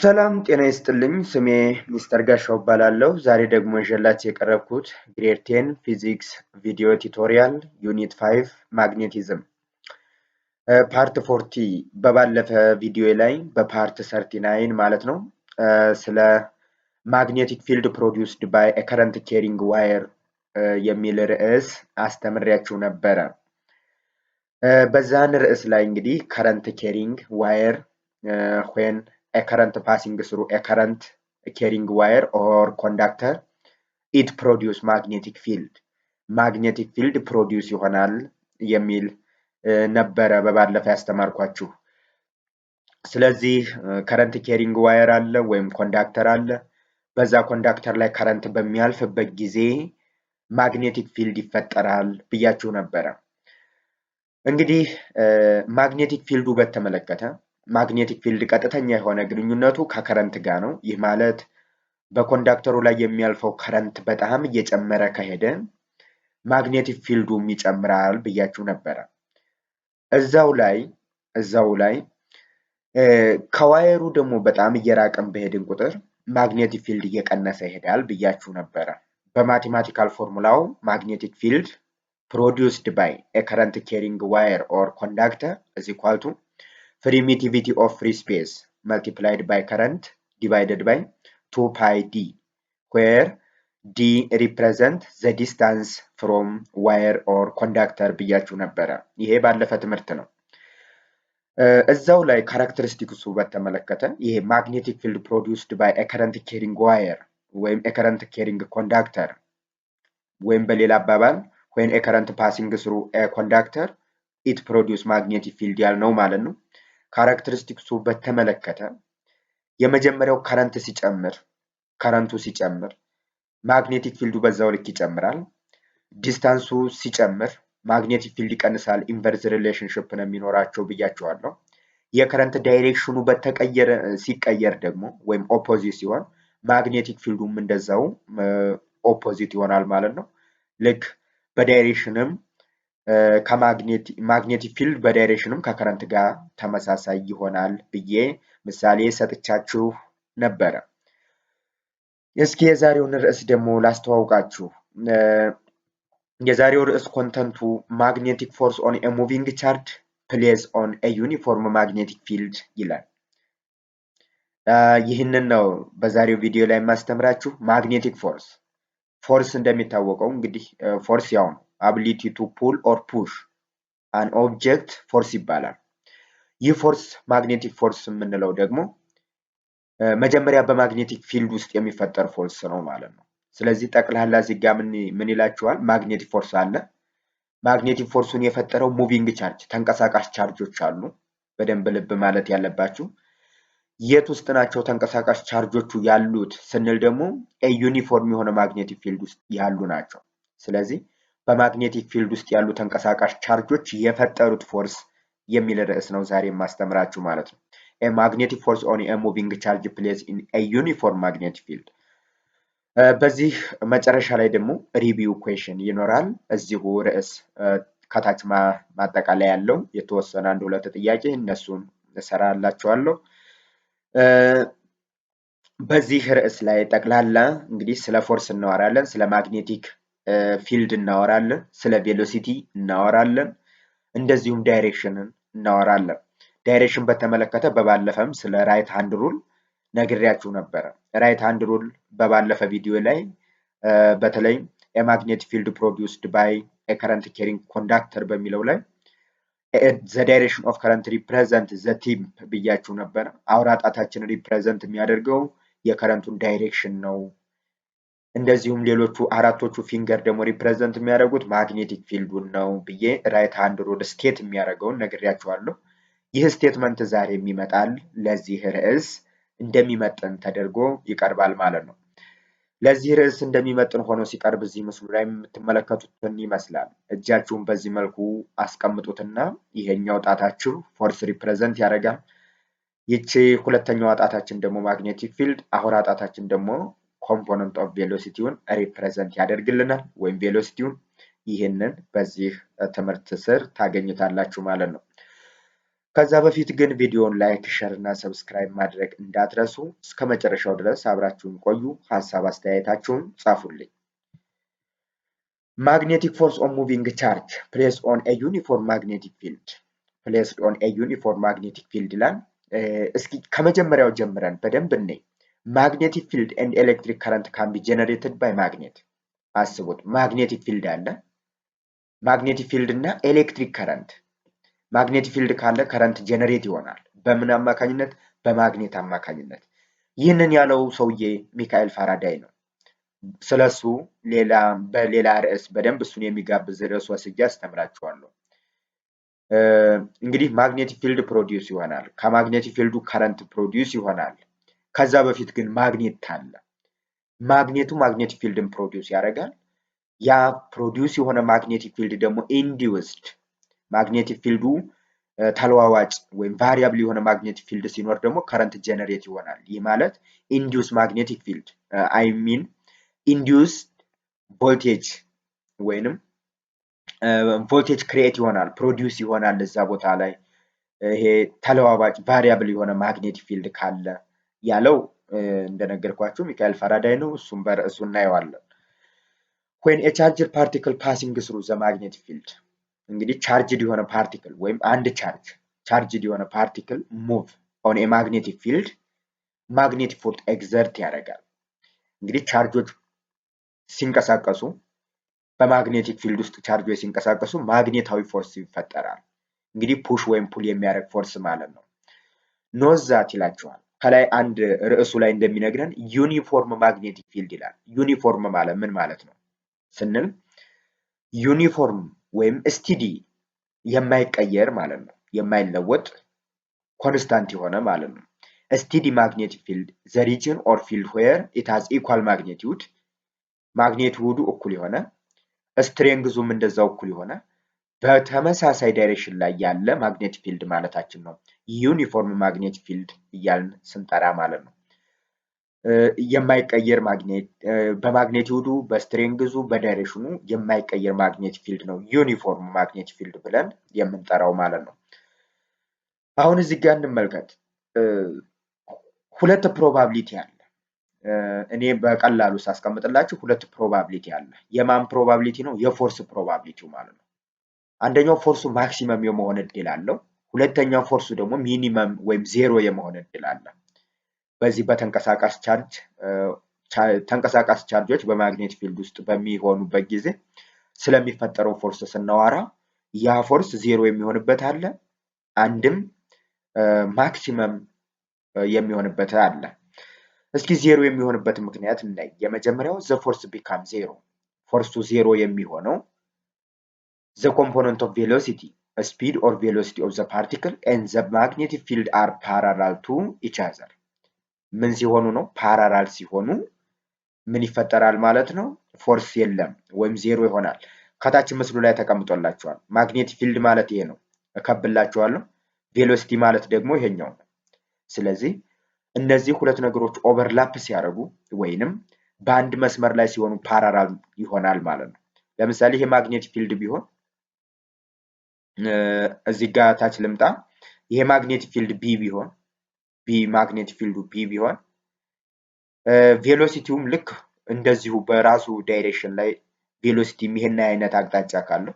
ሰላም ጤና ይስጥልኝ ስሜ ሚስተር ጋሻው እባላለሁ። ዛሬ ደግሞ ይዤላችሁ የቀረብኩት ግሬድ 10 ፊዚክስ ቪዲዮ ቱቶሪያል ዩኒት 5 ማግኔቲዝም ፓርት 40 በባለፈ ቪዲዮ ላይ በፓርት 39 ማለት ነው ስለ ማግኔቲክ ፊልድ ፕሮዲውስድ ባይ ኤ ከረንት ኬሪንግ ዋየር የሚል ርዕስ አስተምሬያችሁ ነበረ። በዛን ርዕስ ላይ እንግዲህ ከረንት ኬሪንግ ዋየር when a current passing through a current carrying wire or conductor it produce magnetic field produce ይሆናል የሚል ነበረ በባለፈ ያስተማርኳችሁ። ስለዚህ current carrying wire አለ ወይም ኮንዳክተር አለ። በዛ ኮንዳክተር ላይ current በሚያልፍበት ጊዜ magnetic field ይፈጠራል ብያችሁ ነበረ። እንግዲህ magnetic field በተመለከተ ማግኔቲክ ፊልድ ቀጥተኛ የሆነ ግንኙነቱ ከከረንት ጋር ነው። ይህ ማለት በኮንዳክተሩ ላይ የሚያልፈው ከረንት በጣም እየጨመረ ከሄደ ማግኔቲክ ፊልዱም ይጨምራል ብያችሁ ነበረ። እዛው ላይ ከዋየሩ ደግሞ በጣም እየራቀን በሄድን ቁጥር ማግኔቲክ ፊልድ እየቀነሰ ይሄዳል ብያችሁ ነበረ። በማቴማቲካል ፎርሙላው ማግኔቲክ ፊልድ produced by a current carrying wire or conductor is equal to permittivity of free space multiplied by current divided by 2 pi d where d represent the distance from wire or conductor ብያችሁ ነበረ። ይሄ ባለፈ ትምህርት ነው። እዛው ላይ ካራክተሪስቲክሱ በተመለከተ ይሄ magnetic field produced by a current carrying wire ወይም a current carrying conductor ወይም በሌላ አባባል when a current passing through a conductor it produce magnetic field ያልነው ማለት ነው። ካራክተሪስቲክሱ በተመለከተ የመጀመሪያው ከረንቱ ሲጨምር ማግኔቲክ ፊልዱ በዛው ልክ ይጨምራል። ዲስታንሱ ሲጨምር ማግኔቲክ ፊልድ ይቀንሳል። ኢንቨርስ ሪሌሽንሺፕ ነው የሚኖራቸው ብያቸዋለሁ። የከረንት ዳይሬክሽኑ ሲቀየር ደግሞ ወይም ኦፖዚት ሲሆን ማግኔቲክ ፊልዱም እንደዛው ኦፖዚት ይሆናል ማለት ነው። ልክ በዳይሬክሽንም ማግኔቲክ ፊልድ በዳይሬክሽንም ከከረንት ጋር ተመሳሳይ ይሆናል ብዬ ምሳሌ ሰጥቻችሁ ነበረ። እስኪ የዛሬውን ርዕስ ደግሞ ላስተዋውቃችሁ። የዛሬው ርዕስ ኮንተንቱ ማግኔቲክ ፎርስ ኦን ኤ ሙቪንግ ቻርጅ ፕሌስ ኦን ኤ ዩኒፎርም ማግኔቲክ ፊልድ ይላል። ይህንን ነው በዛሬው ቪዲዮ ላይ የማስተምራችሁ። ማግኔቲክ ፎርስ እንደሚታወቀው እንግዲህ ፎርስ ያው ነው ability to pull or push an object ፎርስ ይባላል። ይህ ፎርስ ማግኔቲክ ፎርስ የምንለው ደግሞ መጀመሪያ በማግኔቲክ ፊልድ ውስጥ የሚፈጠር ፎርስ ነው ማለት ነው። ስለዚህ ጠቅላላ እዚህ ጋር ምን ይላችኋል? ማግኔቲክ ፎርስ አለ። ማግኔቲክ ፎርሱን የፈጠረው ሙቪንግ ቻርጅ ተንቀሳቃሽ ቻርጆች አሉ። በደንብ ልብ ማለት ያለባችሁ የት ውስጥ ናቸው ተንቀሳቃሽ ቻርጆቹ ያሉት ስንል ደግሞ ዩኒፎርም የሆነ ማግኔቲክ ፊልድ ውስጥ ያሉ ናቸው። ስለዚህ በማግኔቲክ ፊልድ ውስጥ ያሉ ተንቀሳቃሽ ቻርጆች የፈጠሩት ፎርስ የሚል ርዕስ ነው ዛሬ የማስተምራችሁ ማለት ነው። a magnetic force on a moving charge placed in a uniform magnetic field። በዚህ መጨረሻ ላይ ደግሞ ሪቪው ኩዌሽን ይኖራል። እዚሁ ርዕስ ከታች ማጠቃለያ ያለው የተወሰነ 1-2 ጥያቄ እነሱን እሰራላችኋለሁ። በዚህ ርዕስ ላይ ጠቅላላ እንግዲህ ስለ ፎርስ እናወራለን፣ ስለ ማግኔቲክ ፊልድ እናወራለን፣ ስለ ቬሎሲቲ እናወራለን፣ እንደዚሁም ዳይሬክሽንን እናወራለን። ዳይሬክሽን በተመለከተ በባለፈም ስለ ራይት ሃንድ ሩል ነግሬያችሁ ነበረ። ራይት ሃንድ ሩል በባለፈ ቪዲዮ ላይ በተለይ የማግኔቲክ ፊልድ ፕሮዲውስድ ባይ ኤ ከረንት ኬሪንግ ኮንዳክተር በሚለው ላይ the direction of current represent the tip ብያችሁ ነበር። አውራ ጣታችን ሪፕሬዘንት የሚያደርገው የከረንቱን ዳይሬክሽን ነው። እንደዚሁም ሌሎቹ አራቶቹ ፊንገር ደግሞ ሪፕሬዘንት የሚያደርጉት ማግኔቲክ ፊልዱን ነው ብዬ ራይት ሃንድ ሩል ስቴት የሚያደርገውን ነግሬያችኋለሁ። ይህ ስቴትመንት ዛሬ የሚመጣል ለዚህ ርዕስ እንደሚመጥን ተደርጎ ይቀርባል ማለት ነው። ለዚህ ርዕስ እንደሚመጥን ሆኖ ሲቀርብ እዚህ ምስሉ ላይ የምትመለከቱትን ይመስላል። እጃችሁን በዚህ መልኩ አስቀምጡትና ይሄኛው ጣታችሁ ፎርስ ሪፕሬዘንት ያደርጋል። ይቺ ሁለተኛው ጣታችን ደግሞ ማግኔቲክ ፊልድ፣ አውራ ጣታችን ደግሞ ኮምፖነንት ኦፍ ቬሎሲቲውን ሪፕሬዘንት ያደርግልናል ወይም ቬሎሲቲውን። ይህንን በዚህ ትምህርት ስር ታገኙታላችሁ ማለት ነው። ከዛ በፊት ግን ቪዲዮውን ላይክ፣ ሼር እና ሰብስክራይብ ማድረግ እንዳትረሱ። እስከ መጨረሻው ድረስ አብራችሁን ቆዩ። ሀሳብ አስተያየታችሁን ጻፉልኝ። ማግኔቲክ ፎርስ ኦን ሙቪንግ ቻርጅ ፕሌስድ ኦን ኤ ዩኒፎርም ማግኔቲክ ፊልድ ፕሌስድ ኦን ኤ ዩኒፎርም ማግኔቲክ ፊልድ ይላል። እስኪ ከመጀመሪያው ጀምረን በደንብ እንይ። ማግኔቲክ ፊልድ ኤንድ ኤሌክትሪክ ከረንት ካን ቢ ጀነሬትድ ባይ ማግኔት። አስቡት፣ ማግኔቲክ ፊልድ አለ። ማግኔቲክ ፊልድ እና ኤሌክትሪክ ከረንት። ማግኔቲክ ፊልድ ካለ ከረንት ጀነሬት ይሆናል። በምን አማካኝነት? በማግኔት አማካኝነት። ይህንን ያለው ሰውዬ ሚካኤል ፋራዳይ ነው። ስለሱ በሌላ ርዕስ በደንብ እሱን የሚጋብዝ ርዕስ ወስጄ አስተምራችኋለሁ። እንግዲህ ማግኔቲክ ፊልድ ፕሮዲውስ ይሆናል። ከማግኔቲክ ፊልዱ ከረንት ፕሮዲውስ ይሆናል። ከዛ በፊት ግን ማግኔት አለ። ማግኔቱ ማግኔቲክ ፊልድን ፕሮዲውስ ያደርጋል። ያ ፕሮዲውስ የሆነ ማግኔቲክ ፊልድ ደግሞ ኢንዲውስድ ማግኔቲክ ፊልዱ ተለዋዋጭ ወይም ቫሪያብል የሆነ ማግኔቲክ ፊልድ ሲኖር ደግሞ ከረንት ጀነሬት ይሆናል። ይህ ማለት ኢንዲውስ ማግኔቲክ ፊልድ አይ ሚን ኢንዲውስ ቮልቴጅ ወይንም ቮልቴጅ ክሪኤት ይሆናል፣ ፕሮዲውስ ይሆናል እዛ ቦታ ላይ። ይሄ ተለዋዋጭ ቫሪያብል የሆነ ማግኔቲክ ፊልድ ካለ ያለው እንደነገርኳችሁ ሚካኤል ፋራዳይ ነው። እሱም በርዕሱ እናየዋለን። when a charged particle passing through the magnetic field እንግዲህ ቻርጅድ የሆነ ፓርቲክል ወይም አንድ ቻርጅድ የሆነ ፓርቲክል ሙቭ ኦን ኤ ማግኔቲክ ፊልድ ማግኔቲክ ፎርስ ኤግዘርት ያደርጋል። እንግዲህ ቻርጆች ሲንቀሳቀሱ በማግኔቲክ ፊልድ ውስጥ ቻርጆች ሲንቀሳቀሱ ማግኔታዊ ፎርስ ይፈጠራል። እንግዲህ ፑሽ ወይም ፑል የሚያደርግ ፎርስ ማለት ነው። ኖዛት ይላቸዋል። ከላይ አንድ ርዕሱ ላይ እንደሚነግረን ዩኒፎርም ማግኔቲክ ፊልድ ይላል። ዩኒፎርም ማለት ምን ማለት ነው ስንል ዩኒፎርም ወይም ስቲዲ የማይቀየር ማለት ነው። የማይለወጥ ኮንስታንት የሆነ ማለት ነው። ስቲዲ ማግኔቲክ ፊልድ ዘ ሪጅን ኦር ፊልድ ዌር ኢት ሃዝ ኢኳል ማግኒቲዩድ ማግኔቲዩዱ እኩል የሆነ ስትሬንግዙም እንደዛው እኩል የሆነ በተመሳሳይ ዳይሬክሽን ላይ ያለ ማግኔቲክ ፊልድ ማለታችን ነው። ዩኒፎርም ማግኔቲክ ፊልድ እያልን ስንጠራ ማለት ነው። የማይቀየር ማግኔት በማግኔቲዩዱ በስትሬንግዙ በዳይሬክሽኑ የማይቀየር ማግኔቲክ ፊልድ ነው ዩኒፎርም ማግኔቲክ ፊልድ ብለን የምንጠራው ማለት ነው። አሁን እዚህ ጋር እንመልከት። ሁለት ፕሮባቢሊቲ አለ። እኔ በቀላሉ ሳስቀምጥላችሁ ሁለት ፕሮባቢሊቲ አለ። የማን ፕሮባቢሊቲ ነው? የፎርስ ፕሮባቢሊቲው ማለት ነው። አንደኛው ፎርሱ ማክሲመም የመሆን እድል አለው። ሁለተኛው ፎርሱ ደግሞ ሚኒመም ወይም ዜሮ የመሆን እድል አለ። በዚህ በተንቀሳቃሽ ተንቀሳቃሽ ቻርጆች በማግኔት ፊልድ ውስጥ በሚሆኑበት ጊዜ ስለሚፈጠረው ፎርስ ስናወራ ያ ፎርስ ዜሮ የሚሆንበት አለ፣ አንድም ማክሲመም የሚሆንበት አለ። እስኪ ዜሮ የሚሆንበት ምክንያት እናይ። የመጀመሪያው ዘ ፎርስ ቢካም ዜሮ። ፎርሱ ዜሮ የሚሆነው ዘ ኮምፖነንት ኦፍ ቬሎሲቲ ስፒድ ኦር ቬሎሲቲ ኦፍ ዘ ፓርቲክል ኤንድ ዘ ማግኔቲክ ፊልድ አር ፓራላል ቱ ኢች አዘር። ምን ሲሆኑ ነው? ፓራላል ሲሆኑ ምን ይፈጠራል ማለት ነው? ፎርስ የለም ወይም ዜሮ ይሆናል። ከታች ምስሉ ላይ ተቀምጦላችኋል። ማግኔቲክ ፊልድ ማለት ይሄ ነው፣ እከብላችኋለሁ። ቬሎሲቲ ማለት ደግሞ ይሄኛው ነው። ስለዚህ እነዚህ ሁለት ነገሮች ኦቨርላፕ ሲያደርጉ ወይንም በአንድ መስመር ላይ ሲሆኑ ፓራላል ይሆናል ማለት ነው። ለምሳሌ ይሄ ማግኔቲክ ፊልድ ቢሆን እዚህ ጋር ታች ልምጣ። ይሄ ማግኔቲክ ፊልድ ቢ ቢሆን ማግኔቲክ ፊልዱ ቢ ቢሆን ቬሎሲቲውም ልክ እንደዚሁ በራሱ ዳይሬክሽን ላይ ቬሎሲቲ ይሄን አይነት አቅጣጫ ካለው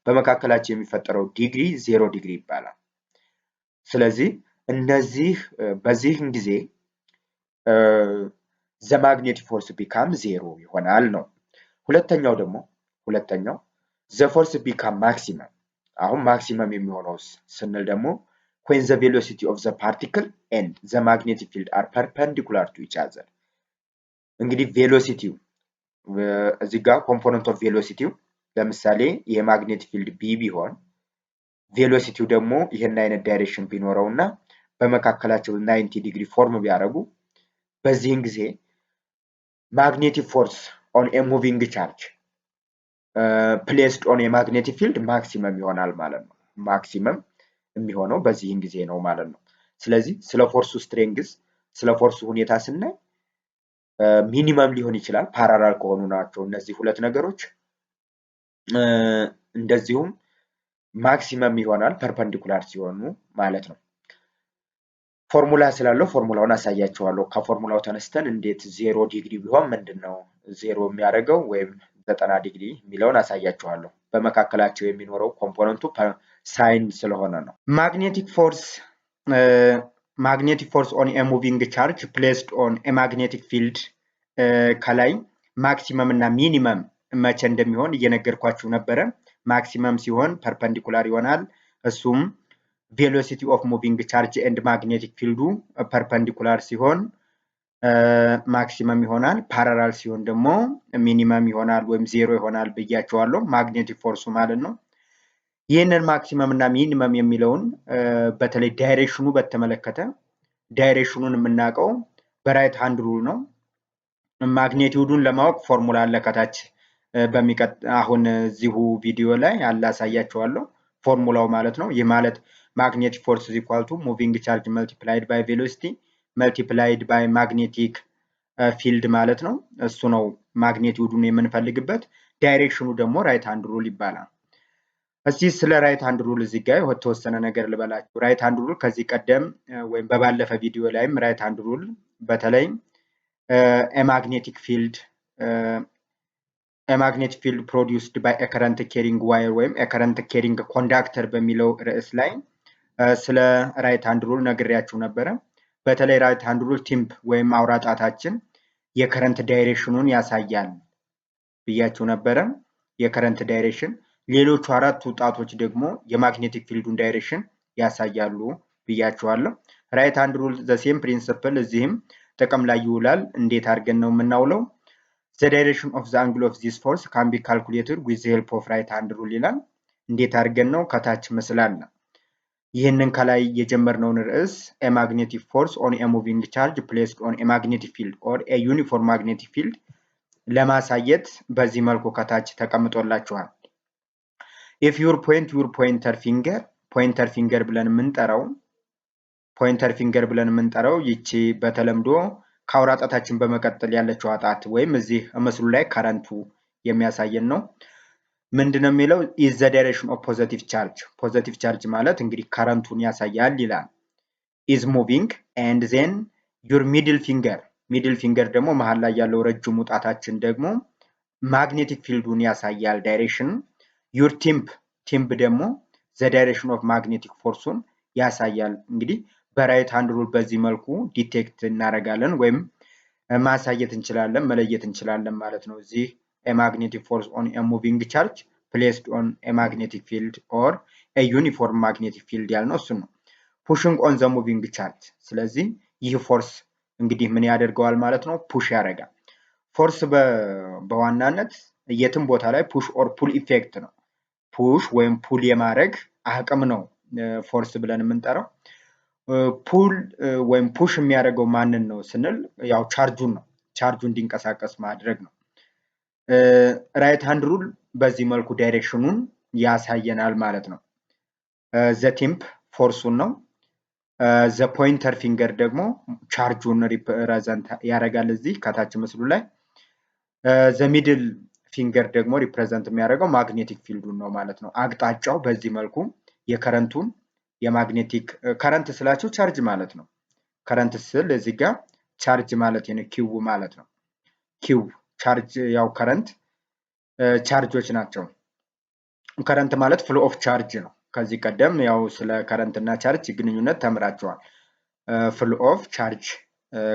በመካከላቸው የሚፈጠረው ዲግሪ 0 ዲግሪ ይባላል። ስለዚህ እነዚህ በዚህን ጊዜ ዘ ማግኔቲክ ፎርስ ቢካም 0 ይሆናል ነው። ሁለተኛው ዘ ፎርስ ቢካም ማክሲመም። አሁን ማክሲመም የሚሆነው ስንል ደግሞ when the velocity of the particle and the magnetic field are perpendicular to each other። እንግዲህ ቬሎሲቲው እዚህ ጋር ኮምፖነንት ኦፍ ቬሎሲቲው ለምሳሌ የማግኔቲክ ፊልድ ቢ ቢሆን ቬሎሲቲው ደግሞ ይሄን አይነት ዳይሬክሽን ቢኖረውና በመካከላቸው 90 ዲግሪ ፎርም ቢያደርጉ በዚህን ጊዜ magnetic force on a moving charge placed on a magnetic field maximum ይሆናል ማለት ነው። ማክሲመም የሚሆነው በዚህን ጊዜ ነው ማለት ነው። ስለዚህ ስለ ፎርሱ ስትሬንግዝ ስለ ፎርሱ ሁኔታ ስናይ ሚኒመም ሊሆን ይችላል፣ ፓራላል ከሆኑ ናቸው እነዚህ ሁለት ነገሮች። እንደዚሁም ማክሲመም ይሆናል ፐርፐንዲኩላር ሲሆኑ ማለት ነው። ፎርሙላ ስላለው ፎርሙላውን አሳያችኋለሁ። ከፎርሙላው ተነስተን እንዴት 0 ዲግሪ ቢሆን ምንድነው 0 የሚያደርገው ወይም 90 ዲግሪ የሚለውን አሳያችኋለሁ። በመካከላቸው የሚኖረው ኮምፖነንቱ ሳይን ስለሆነ ነው። magnetic force on a moving charge placed on a magnetic field ከላይ ማክሲመም እና ሚኒመም መቼ እንደሚሆን እየነገርኳችሁ ነበረ። ማክሲመም ሲሆን ፐርፐንዲኩላር ይሆናል። እሱም ቬሎሲቲ ኦፍ ሙቪንግ ቻርጅ ኤንድ ማግኔቲክ ፊልዱ ፐርፐንዲኩላር ሲሆን ማክሲመም ይሆናል። ፓራላል ሲሆን ደግሞ ሚኒመም ይሆናል ወይም ዜሮ ይሆናል ብያቸዋለሁ። ማግኔቲክ ፎርሱ ማለት ነው። ይህንን ማክሲመም እና ሚኒመም የሚለውን በተለይ ዳይሬክሽኑ በተመለከተ ዳይሬክሽኑን የምናውቀው በራይት ሃንድ ሩል ነው። ማግኔቲዩዱን ለማወቅ ፎርሙላ አለ ከታች አሁን እዚሁ ቪዲዮ ላይ አላሳያችኋለሁ ፎርሙላው ማለት ነው። ይህ ማለት magnetic force is equal to moving charge multiplied by velocity multiplied by magnetic field ማለት ነው። እሱ ነው ማግኔቲዩዱን የምንፈልግበት። ዳይሬክሽኑ ደግሞ ራይት ሃንድ ሩል ይባላል። እስቲ ስለ ራይት ሃንድ ሩል እዚህ ጋር የተወሰነ ነገር ልበላችሁ። ራይት ሃንድ ሩል ከዚህ ቀደም ወይም በባለፈ ቪዲዮ ላይም ራይት ሃንድ ሩል በተለይ a magnetic field produced by a current carrying wire ወይም a current carrying conductor በሚለው ርዕስ ላይ ስለ ራይት ሃንድ ሩል ነግሬያችሁ ነበረ። በተለይ ራይት ሃንድ ሩል ቲምፕ ወይም አውራ ጣታችን የከረንት ዳይሬክሽኑን ያሳያል ብያችሁ ነበረ። የከረንት ዳይሬክሽን ሌሎቹ አራቱ ጣቶች ደግሞ የማግኔቲክ ፊልዱን ዳይሬክሽን ያሳያሉ ብያችኋለሁ። ራይት ሃንድ ሩል ዘ ሴም ፕሪንሲፕል እዚህም ጥቅም ላይ ይውላል። እንዴት አድርገን ነው የምናውለው? the direction of the angle of this force can be calculated with the help of right hand rule ይላል። እንዴት አድርገን ነው? ከታች ምስል አለ። ይህንን ከላይ የጀመርነውን ርዕስ a magnetic force on a moving charge placed on a magnetic field or a uniform magnetic field ለማሳየት በዚህ መልኩ ከታች ተቀምጦላችኋል። if your pointer finger ብለን የምንጠራው ይቺ በተለምዶ ከአውራ ጣታችን በመቀጠል ያለችው ጣት ወይም እዚህ ምስሉ ላይ ከረንቱ የሚያሳየን ነው። ምንድነው የሚለው is the direction of positive charge ፖዚቲቭ ቻርጅ ማለት እንግዲህ ከረንቱን ያሳያል ይላል። is moving and then your middle finger ደግሞ መሃል ላይ ያለው ረጅሙ ጣታችን ደግሞ ማግኔቲክ ፊልዱን ያሳያል ዳይሬክሽን። your tip ደግሞ the direction of magnetic forceን ያሳያል። እንግዲህ በራይት ሃንድ ሩል በዚህ መልኩ ዲቴክት እናደርጋለን ወይም ማሳየት እንችላለን መለየት እንችላለን ማለት ነው። እዚህ a magnetic force on a moving charge placed on a magnetic field or a uniform magnetic field ያልነው እሱ ነው። pushing on the moving charge ስለዚህ ይህ ፎርስ እንግዲህ ምን ያደርገዋል ማለት ነው? ፑሽ ያደርጋል። ፎርስ በዋናነት የትም ቦታ ላይ ፑሽ ኦር ፑል ኢፌክት ነው። ፑሽ ወይም ፑል የማድረግ አቅም ነው ፎርስ ብለን የምንጠራው። ፑል ወይም ፑሽ የሚያደርገው ማንን ነው ስንል ያው ቻርጁን ነው። ቻርጁ እንዲንቀሳቀስ ማድረግ ነው። ራይት ሃንድ ሩል በዚህ መልኩ ዳይሬክሽኑን ያሳየናል ማለት ነው። ዘ ቲምፕ ፎርሱን ነው። ዘ ፖይንተር ፊንገር ደግሞ ቻርጁን ሪፕሬዘንት ያደርጋል እዚህ ከታች ምስሉ ላይ። ዘ ሚድል ፊንገር ደግሞ ሪፕሬዘንት የሚያደርገው ማግኔቲክ ፊልዱን ነው ማለት ነው። አቅጣጫው በዚህ መልኩ የከረንቱን የማግኔቲክ ከረንት ስላችሁ ቻርጅ ማለት ነው። ከረንት ስል እዚህ ጋር ቻርጅ ማለት ነው ኪው ማለት ነው። ኪው ቻርጅ ያው ከረንት ቻርጆች ናቸው። ከረንት ማለት ፍሎ ኦፍ ቻርጅ ነው። ከዚህ ቀደም ያው ስለ ከረንት እና ቻርጅ ግንኙነት ተምራችኋል። ፍሎ ኦፍ ቻርጅ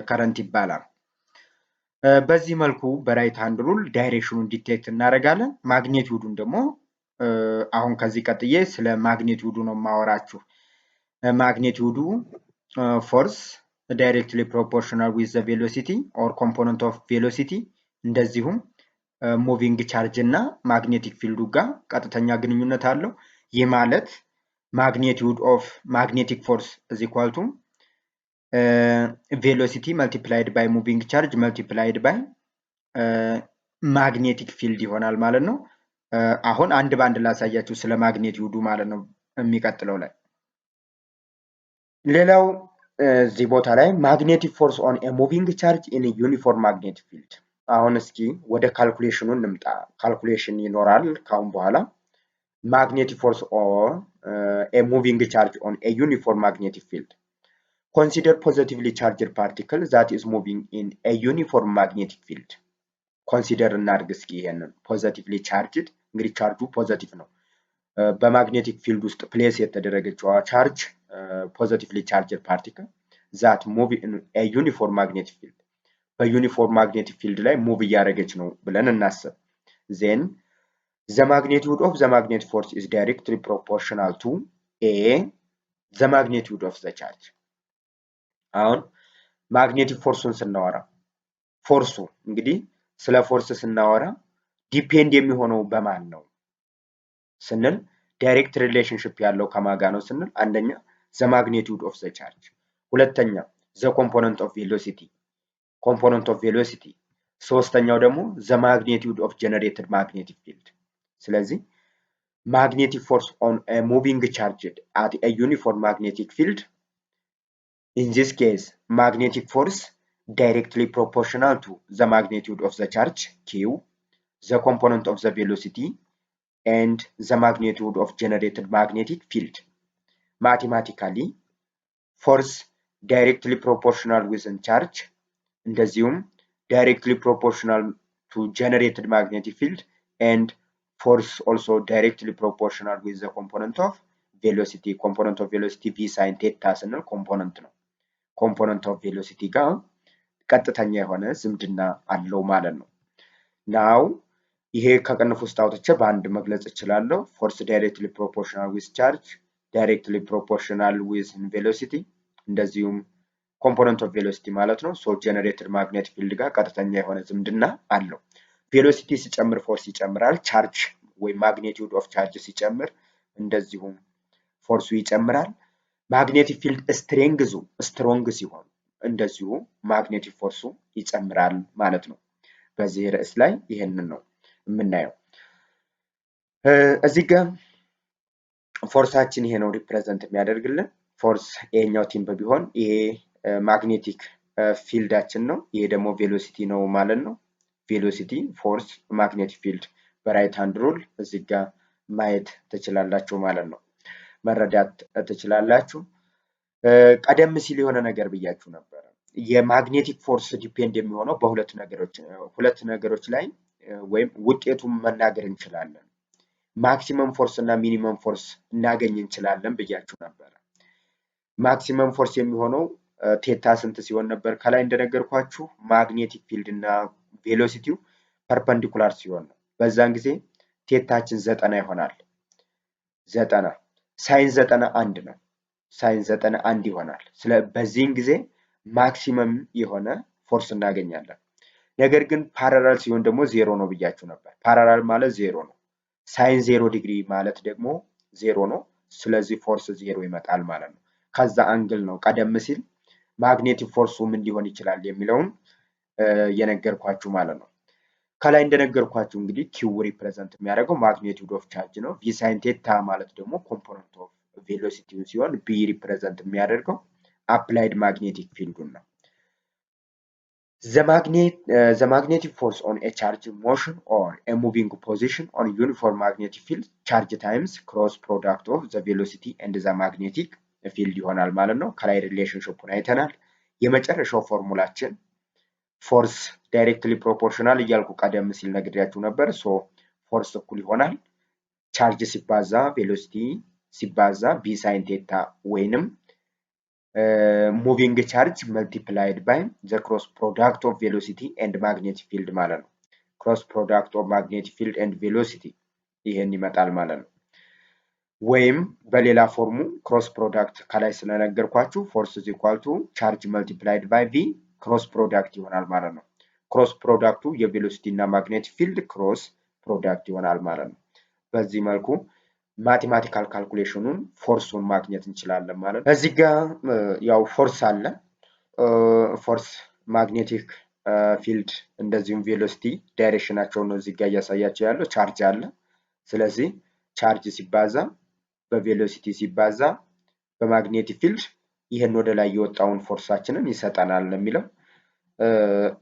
ከረንት ይባላል። በዚህ መልኩ በራይት ሃንድ ሩል ዳይሬክሽኑን ዲቴክት እናደርጋለን። ማግኔቲዩዱን ደግሞ አሁን ከዚህ ቀጥዬ ስለ ማግኔቲዩዱ ነው የማወራችሁ። ማግኔቲዩዱ ፎርስ ዳይሬክትሊ ፕሮፖርሽናል ዊዝ ዘ ቬሎሲቲ ኦር ኮምፖነንት ኦፍ ቬሎሲቲ እንደዚሁም ሙቪንግ ቻርጅ እና ማግኔቲክ ፊልዱ ጋር ቀጥተኛ ግንኙነት አለው። ይህ ማለት ማግኔቲዩድ ኦፍ ማግኔቲክ ፎርስ is equal to ቬሎሲቲ መልቲፕላይድ ባይ ሙቪንግ ቻርጅ መልቲፕላይድ ባይ ማግኔቲክ ፊልድ ይሆናል ማለት ነው። አሁን አንድ ባንድ ላሳያችሁ ስለ ማግኔቲዩዱ ማለት ነው የሚቀጥለው ላይ። ሌላው እዚህ ቦታ ላይ ማግኔቲክ ፎርስ ኦን ኤ ሙቪንግ ቻርጅ ኢን ዩኒፎርም ማግኔቲክ ፊልድ። አሁን እስኪ ወደ ካልኩሌሽኑ እንምጣ። ካልኩሌሽን ይኖራል ካሁን በኋላ። magnetic force or a moving charge on a uniform magnetic field. Consider positively charged particle that is moving in a uniform magnetic field. ኮንሲደር እናድርግ እስኪ ይሄንን ፖዘቲቭሊ ቻርጅድ እንግዲህ ቻርጁ ፖዘቲቭ ነው። በማግኔቲክ ፊልድ ውስጥ ፕሌስ የተደረገችዋ ቻርጅ ፖዘቲቭሊ ቻርጅድ ፓርቲክል ዛት ሙቭ ኢን ኤ ዩኒፎርም ማግኔቲክ ፊልድ በዩኒፎርም ማግኔቲክ ፊልድ ላይ ሙቭ እያደረገች ነው ብለን እናስብ። ዜን the magnitude of the magnetic force is directly proportional to a the magnitude of the charge. አሁን ማግኔቲክ ፎርሱን ስናወራ ፎርሱ እንግዲህ ስለ ፎርስ ስናወራ ዲፔንድ የሚሆነው በማን ነው ስንል ዳይሬክት ሪሌሽንሺፕ ያለው ከማጋ ነው ስንል አንደኛ the magnitude of the charge ሁለተኛ the component of velocity ሶስተኛው ደግሞ the magnitude of generated magnetic field ስለዚህ magnetic force on a moving charge at a uniform magnetic field in this case magnetic force directly proportional to the magnitude of the charge q, the component of the velocity, and the magnitude of generated magnetic field. Mathematically, force directly proportional with charge, እንደዚሁም directly proportional to generated magnetic field, and force also directly proportional with the component of velocity. Component of velocity v sin theta ስንል component ነው። component of velocity ጋር ቀጥተኛ የሆነ ዝምድና አለው ማለት ነው። ናው ይሄ ከቅንፍ ውስጥ አውጥቼ በአንድ መግለጽ እችላለሁ። ፎርስ ዳይሬክትሊ ፕሮፖርሽናል ዊዝ ቻርጅ ዳይሬክትሊ ፕሮፖርሽናል ዊዝ ቬሎሲቲ እንደዚሁም ኮምፖነንት ኦፍ ቬሎሲቲ ማለት ነው። ሶ ጀነሬትድ ማግኔቲክ ፊልድ ጋር ቀጥተኛ የሆነ ዝምድና አለው። ቬሎሲቲ ሲጨምር ፎርስ ይጨምራል። ቻርጅ ወይ ማግኔቲዩድ ኦፍ ቻርጅ ሲጨምር እንደዚሁም ፎርሱ ይጨምራል። ማግኔቲክ ፊልድ ስትሮንግ ሲሆን እንደዚሁ ማግኔቲክ ፎርሱ ይጨምራል ማለት ነው። በዚህ ርዕስ ላይ ይሄንን ነው የምናየው። እዚህ ጋር ፎርሳችን ይሄ ነው ሪፕሬዘንት የሚያደርግልን። ፎርስ ይሄኛው ቲምፕ ቢሆን ይሄ ማግኔቲክ ፊልዳችን ነው። ይሄ ደግሞ ቬሎሲቲ ነው ማለት ነው። ቬሎሲቲ ፎርስ ማግኔቲክ ፊልድ በራይት ሃንድ ሩል እዚህ ጋር ማየት ትችላላችሁ ማለት ነው። መረዳት ትችላላችሁ። ቀደም ሲል የሆነ ነገር ብያችሁ ነበር። የማግኔቲክ ፎርስ ዲፔንድ የሚሆነው በሁለት ነገሮች ላይ ወይም ውጤቱን መናገር እንችላለን። ማክሲመም ፎርስ እና ሚኒመም ፎርስ እናገኝ እንችላለን ብያችሁ ነበር። ማክሲመም ፎርስ የሚሆነው ቴታ ስንት ሲሆን ነበር? ከላይ እንደነገርኳችሁ ማግኔቲክ ፊልድ እና ቬሎሲቲው ፐርፐንዲኩላር ሲሆን ነው። በዛን ጊዜ ቴታችን 90 ይሆናል። 90 ሳይን 91 ነው። ሳይን 91 ይሆናል። በዚህን ጊዜ ማክሲመም የሆነ ፎርስ እናገኛለን። ነገር ግን ፓራላል ሲሆን ደግሞ 0 ነው ብያችሁ ነበር። ፓራላል ማለት 0 ነው። ሳይን 0 ዲግሪ ማለት ደግሞ 0 ነው። ስለዚህ ፎርስ 0 ይመጣል ማለት ነው። ከዛ አንግል ነው ቀደም ሲል ማግኔቲክ ፎርሱ ምን ሊሆን ይችላል የሚለውን የነገርኳችሁ ማለት ነው። ከላይ እንደነገርኳችሁ እንግዲህ ኪው ሪፕሬዘንት የሚያደርገው ማግኔቲዩድ ኦፍ ቻርጅ ነው። ቪ ሳይን ቴታ ማለት ደግሞ ኮምፖነንት ኦፍ ቬሎሲቲ ሲሆን ቢ ሪፕሬዘንት የሚያደርገው አፕላይድ ማግኔቲክ ፊልዱን ነው። The magnetic force on a charge motion or a moving position on uniform magnetic field charge times cross product of the velocity and the magnetic field ይሆናል ማለት ነው። ከላይ ሪሌሽንሺፑን አይተናል። የመጨረሻው ፎርሙላችን ፎርስ ዳይሬክትሊ ፕሮፖርሽናል እያልኩ ቀደም ሲል ነግሬያችሁ ነበር። ሶ ፎርስ እኩል ይሆናል ቻርጅ ሲባዛ ቬሎሲቲ ሲባዛ ቢ ሳይን ቴታ ወይንም moving charge multiplied by the cross product of velocity and magnetic field ማለት ነው። cross product of magnetic field and velocity ይሄን ይመጣል ማለት ነው። ወይም በሌላ ፎርሙ cross product ከላይ ስለነገርኳችሁ force is equal to charge multiplied by v cross product ይሆናል ማለት ነው። cross productቱ የቬሎሲቲ እና magnetic field cross product ይሆናል ማለት ነው። በዚህ መልኩ ማቴማቲካል ካልኩሌሽኑን ፎርሱን ማግኘት እንችላለን ማለት ነው። እዚህ ጋር ያው ፎርስ አለ። ፎርስ ማግኔቲክ ፊልድ እንደዚሁም ቬሎሲቲ ዳይሬክሽናቸው ነው እዚህ ጋር እያሳያቸው ያለው። ቻርጅ አለ። ስለዚህ ቻርጅ ሲባዛ በቬሎሲቲ ሲባዛ በማግኔቲክ ፊልድ ይሄን ወደ ላይ የወጣውን ፎርሳችንን ይሰጠናል የሚለው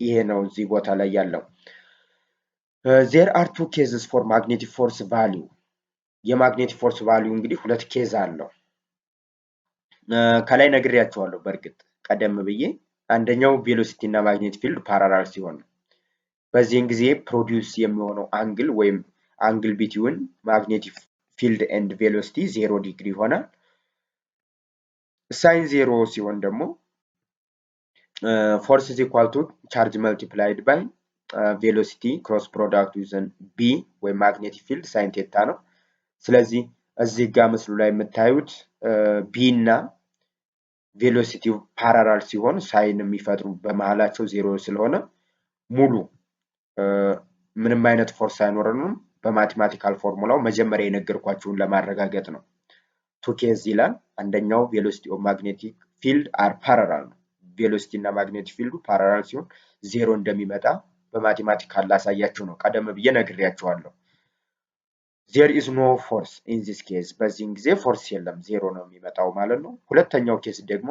ይሄ ነው እዚህ ቦታ ላይ ያለው። There are two cases for magnetic force value. የማግኔቲክ ፎርስ ቫልዩ እንግዲህ ሁለት ኬዝ አለው። ከላይ ነግሬያቸዋለሁ በእርግጥ ቀደም ብዬ አንደኛው ቬሎሲቲ እና ማግኔቲክ ፊልድ ፓራላል ሲሆን ነው። በዚህን ጊዜ ፕሮዲውስ የሚሆነው አንግል ወይም አንግል ቢትዊን ማግኔቲክ ፊልድ ኤንድ ቬሎሲቲ 0 ዲግሪ ይሆናል። ሳይን 0 ሲሆን ደግሞ ፎርስ ኢዝ ኢኳል ቱ ቻርጅ መልቲፕላይድ ባይ ቬሎሲቲ ክሮስ ፕሮዳክት ዊዝን ቢ ወይም ማግኔቲክ ፊልድ ሳይን ቴታ ነው። ስለዚህ እዚህ ጋር ምስሉ ላይ የምታዩት ቢ እና ቬሎሲቲው ፓራላል ሲሆን ሳይን የሚፈጥሩ በመሃላቸው 0 ስለሆነ ሙሉ ምንም አይነት ፎርስ አይኖረንም። በማቴማቲካል ፎርሙላው መጀመሪያ የነገርኳችሁን ለማረጋገጥ ነው። ቱ ኬዝ ይላል። አንደኛው ቬሎሲቲ ኦፍ ማግኔቲክ ፊልድ አር ፓራላል ነው። ቬሎሲቲ እና ማግኔቲክ ፊልዱ ፓራላል ሲሆን 0 እንደሚመጣ በማቴማቲካል ላሳያችሁ ነው። ቀደም ብዬ ነግሬያችኋለሁ። ዜር ኢዝ ኖ ፎርስ ኢን ዚስ ኬዝ፣ በዚህን ጊዜ ፎርስ የለም 0 ነው የሚመጣው ማለት ነው። ሁለተኛው ኬዝ ደግሞ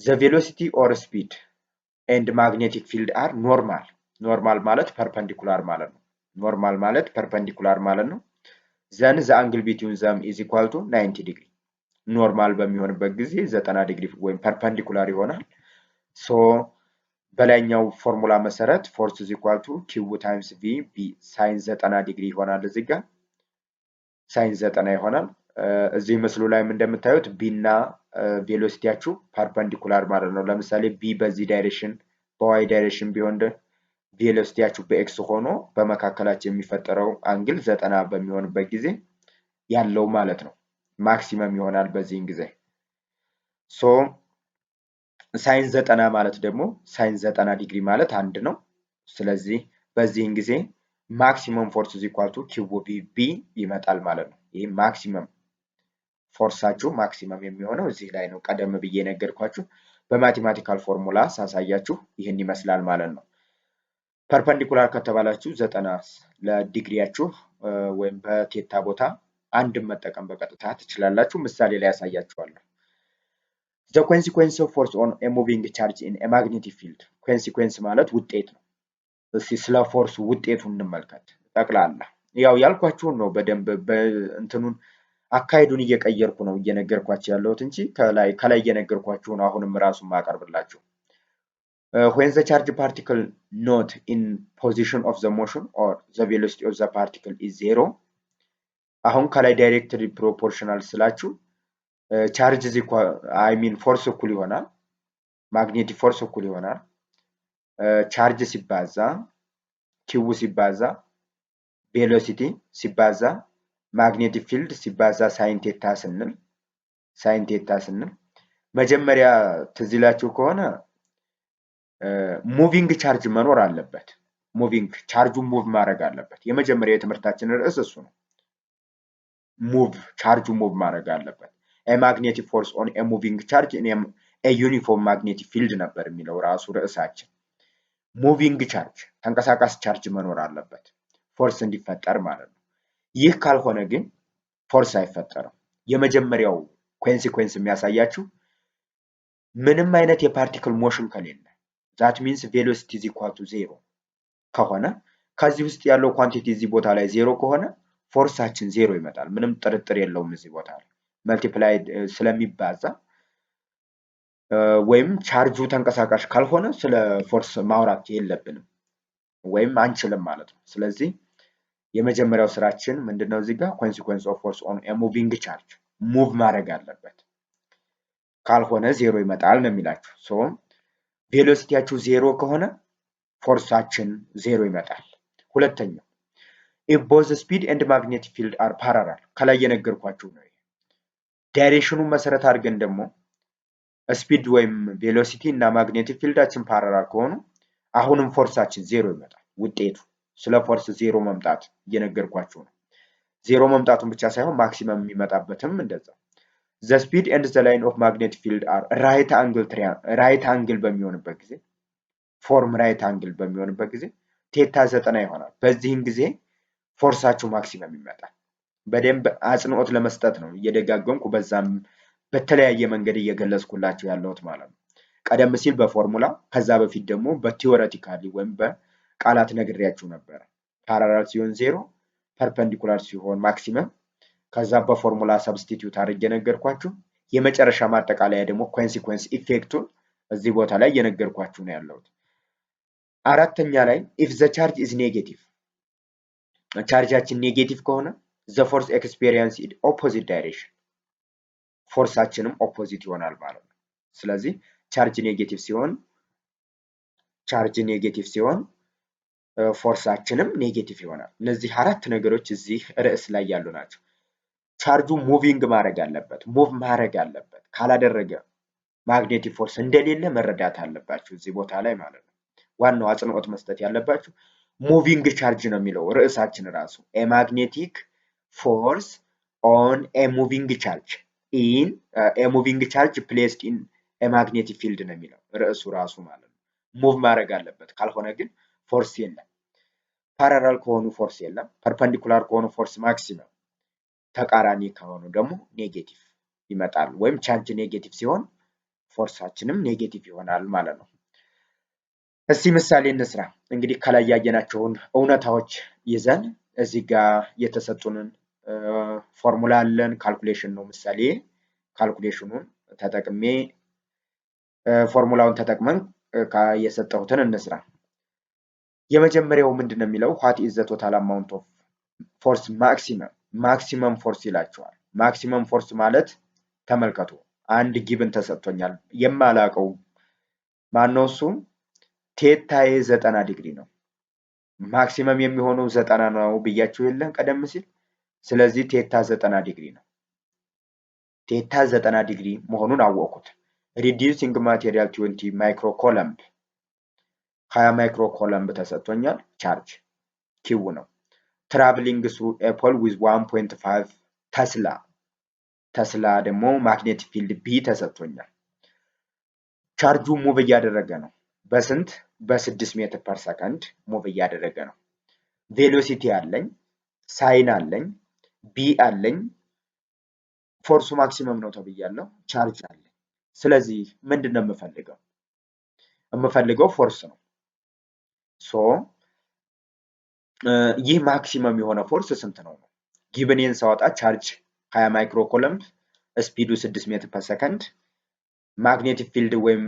ዘ ቬሎሲቲ ኦር ስፒድ ኤንድ ማግኔቲክ ፊልድ አር ኖርማል። ኖርማል ማለት ፐርፐንዲኩላር ማለት ነው። ኖርማል ማለት ፐርፐንዲኩላር ማለት ነው። ዘን ዘ አንግል ቢትዊን ዘም ኢዝ ኢኳል ቱ 90 ዲግሪ። ኖርማል በሚሆንበት ጊዜ 90 ዲግሪ ወይም ፐርፐንዲኩላር ይሆናል። ሶ በላይኛው ፎርሙላ መሰረት ፎርስ ኢዝ ኢኳል ቱ ኪው ታይምስ ቪ ቢ ሳይን 90 ዲግሪ ይሆናል። እዚህ ጋር ሳይን 90 ይሆናል። እዚህ ምስሉ ላይም እንደምታዩት ቢ እና ቬሎሲቲያችሁ ፐርፐንዲኩላር ማለት ነው። ለምሳሌ ቢ በዚህ ዳይሬክሽን በዋይ ዳይሬክሽን ቢሆን ቬሎሲቲያችሁ በኤክስ ሆኖ በመካከላቸው የሚፈጠረው አንግል 90 በሚሆንበት ጊዜ ያለው ማለት ነው። ማክሲመም ይሆናል በዚህን ጊዜ። ሶ ሳይን 90 ማለት ደግሞ ሳይን 90 ዲግሪ ማለት አንድ ነው። ስለዚህ በዚህን ጊዜ ማክሲመም ፎርስ ኢዝ ኢኳል ቱ ኪው ቢ ይመጣል ማለት ነው። ይህ ማክሲመም ፎርሳችሁ ማክሲመም የሚሆነው እዚህ ላይ ነው። ቀደም ብዬ ነገርኳችሁ። በማቴማቲካል ፎርሙላ ሳሳያችሁ ይህን ይመስላል ማለት ነው። ፐርፐንዲኩላር ከተባላችሁ 90 ለዲግሪያችሁ ወይም በቴታ ቦታ አንድን መጠቀም በቀጥታ ትችላላችሁ። ምሳሌ ላይ ያሳያችኋለሁ። ዘ ኮንሲኩዌንስ ኦፍ ፎርስ ኦን ኤ ሙቪንግ ቻርጅ ኢን ኤ ማግኔቲክ ፊልድ። ኮንሲኩዌንስ ማለት ውጤት ነው። እስኪ ስለ ፎርሱ ውጤቱን እንመልከት። ጠቅላላ ያው ያልኳችሁን ነው። በደንብ እንትኑን አካሄዱን እየቀየርኩ ነው እየነገርኳችሁ ያለሁት እንጂ ከላይ እየነገርኳችሁን አሁንም ራሱን ማቀርብላችሁ። when the charge particle not in position of the motion or the velocity of the particle is 0 አሁን ከላይ ዳይሬክትሊ ፕሮፖርሽናል ስላችሁ ቻርጅ ፎርስ እኩል ይሆናል ማግኔቲክ ፎርስ እኩል ይሆናል ቻርጅ ሲባዛ ኪው ሲባዛ ቬሎሲቲ ሲባዛ ማግኔቲክ ፊልድ ሲባዛ ሳይን ቴታ ስንል መጀመሪያ ትዝ ይላችሁ ከሆነ ሙቪንግ ቻርጅ መኖር አለበት። ሙቪንግ ቻርጁን ሙቭ ማድረግ አለበት። የመጀመሪያ የትምህርታችን ርዕስ እሱ ነው። ቻርጁ ሙቭ ማድረግ አለበት። ኤ ማግኔቲክ ፎርስ ኦን ኤ ሙቪንግ ቻርጅ ኢን ኤ ዩኒፎርም ማግኔቲክ ፊልድ ነበር የሚለው ራሱ ርዕሳችን። ሙቪንግ ቻርጅ ተንቀሳቃሽ ቻርጅ መኖር አለበት ፎርስ እንዲፈጠር ማለት ነው። ይህ ካልሆነ ግን ፎርስ አይፈጠርም። የመጀመሪያው ኮንሲኩዌንስ የሚያሳያችሁ ምንም አይነት የፓርቲክል ሞሽን ከሌለ that means velocity is equal to 0 ከሆነ ከዚህ ውስጥ ያለው ኳንቲቲ እዚህ ቦታ ላይ 0 ከሆነ ፎርሳችን 0 ይመጣል። ምንም ጥርጥር የለውም። እዚህ ቦታ ላይ መልቲፕላይ ስለሚባዛ ወይም ቻርጁ ተንቀሳቃሽ ካልሆነ ስለ ፎርስ ማውራት የለብንም ወይም አንችልም ማለት ነው። ስለዚህ የመጀመሪያው ስራችን ምንድነው? እዚህ ጋር ኮንሲኩዌንስ ኦፍ ፎርስ ኦን ኤ ሙቪንግ ቻርጅ ሙቭ ማድረግ አለበት። ካልሆነ 0 ይመጣል ነው የሚላችሁ። ሶ ቬሎሲቲያችሁ 0 ከሆነ ፎርሳችን 0 ይመጣል። ሁለተኛው if both speed and magnetic field are parallel ከላይ የነገርኳችሁ ነው። ዳይሬክሽኑን መሰረት አድርገን ደግሞ ስፒድ ወይም ቬሎሲቲ እና ማግኔቲክ ፊልዳችን ፓራላል ከሆኑ አሁንም ፎርሳችን 0 ይመጣል። ውጤቱ ስለ ፎርስ 0 መምጣት እየነገርኳችሁ ነው። 0 መምጣቱን ብቻ ሳይሆን ማክሲመም የሚመጣበትም እንደዛ። the speed and the line of magnetic field are right angle በሚሆንበት ጊዜ ፎርም right angle በሚሆንበት ጊዜ ቴታ 90 ይሆናል። በዚህም ጊዜ ፎርሳችሁ ማክሲመም ይመጣል። በደንብ አጽንኦት ለመስጠት ነው እየደጋገምኩ በዛም በተለያየ መንገድ እየገለጽኩላችሁ ያለሁት ማለት ነው። ቀደም ሲል በፎርሙላ ከዛ በፊት ደግሞ በቲዎሬቲካሊ ወይም በቃላት ነግሬያችሁ ነበር። ፓራላል ሲሆን 0 ፐርፐንዲኩላር ሲሆን ማክሲመም ከዛ በፎርሙላ ሰብስቲቲዩት አድርጌ ነገርኳችሁ። የመጨረሻ ማጠቃለያ ደግሞ ኮንሲኩዌንስ ኢፌክቱን እዚህ ቦታ ላይ እየነገርኳችሁ ነው ያለሁት። አራተኛ ላይ ኢፍ ዘ ቻርጅ ኢዝ ኔጌቲቭ ቻርጃችን ኔጌቲቭ ከሆነ ዘ ፎርስ ኤክስፔሪየንስ ኢን ኦፖዚት ዳይሬክሽን ፎርሳችንም ኦፖዚት ይሆናል ማለት ነው። ስለዚህ ቻርጅ ኔጌቲቭ ሲሆን ፎርሳችንም ኔጌቲቭ ይሆናል። እነዚህ አራት ነገሮች እዚህ ርዕስ ላይ ያሉ ናቸው። ቻርጁ ሙቪንግ ማድረግ አለበት። ካላደረገ ማግኔቲክ ፎርስ እንደሌለ መረዳት አለባችሁ እዚህ ቦታ ላይ ማለት ነው። ዋናው አጽንኦት መስጠት ያለባችሁ ሙቪንግ ቻርጅ ነው የሚለው ርዕሳችን ራሱ ኤ ማግኔቲክ ፎርስ ኦን ኤ ሙቪንግ ቻርጅ ፕሌስድ ኢን ኤ ማግኔቲክ ፊልድ ነው የሚለው ርዕሱ ራሱ ማለት ነው። ሙቭ ማድረግ አለበት፣ ካልሆነ ግን ፎርስ የለም። ፓራላል ከሆኑ ፎርስ የለም። ፐርፐንዲኩላር ከሆኑ ፎርስ ማክሲመም፣ ተቃራኒ ከሆኑ ደግሞ ኔጌቲቭ ይመጣል። ወይም ቻርጅ ኔጌቲቭ ሲሆን ፎርሳችንም ኔጌቲቭ ይሆናል ማለት ነው። እስቲ ምሳሌ እንስራ። እንግዲህ ከላይ ያየናቸውን እውነታዎች ይዘን እዚህ ጋር የተሰጡንን ፎርሙላ አለን። ካልኩሌሽን ነው ምሳሌ። ካልኩሌሽኑን ተጠቅሜ ፎርሙላውን ተጠቅመን የሰጠሁትን እንስራ። የመጀመሪያው ምንድን ነው የሚለው ዋት ኢዝ ዘ ቶታል አማውንት ኦፍ ፎርስ ማክሲመም ፎርስ ይላቸዋል። ማክሲመም ፎርስ ማለት ተመልከቱ፣ አንድ ጊብን ተሰጥቶኛል። የማላቀው ማነው? እሱ ቴታዬ 90 ዲግሪ ነው። ማክሲመም የሚሆነው 90 ነው ብያችሁ የለን ቀደም ሲል። ስለዚህ ቴታ 90 ዲግሪ ነው። ቴታ 90 ዲግሪ መሆኑን አወቅኩት። ሪዲዩሲንግ ማቴሪያል 20 ማይክሮኮለምብ 20 ማይክሮኮለምብ ተሰጥቶኛል። ቻርጅ ኪው ነው። ትራቭሊንግ ስሩ ኤ ፖል ዊዝ 1.5 ተስላ ደግሞ ማግኔቲክ ፊልድ ቢ ተሰጥቶኛል። ቻርጁ ሙቭ እያደረገ ነው። በስንት? በ6 ሜትር ፐር ሰከንድ ሙቭ እያደረገ ነው። ቬሎሲቲ አለኝ፣ ሳይን አለኝ፣ ቢ አለኝ፣ ፎርሱ ማክሲመም ነው ተብያለሁ፣ ቻርጅ አለኝ። ስለዚህ ምንድን ነው የምፈልገው? የምፈልገው ፎርስ ነው። ሶ ይህ ማክሲመም የሆነ ፎርስ ስንት ነው? ጊብኔን ሳወጣ ቻርጅ 20 ማይክሮኮለምብ፣ ስፒዱ 6 ሜትር ፐር ሰከንድ፣ ማግኔቲክ ፊልድ ወይም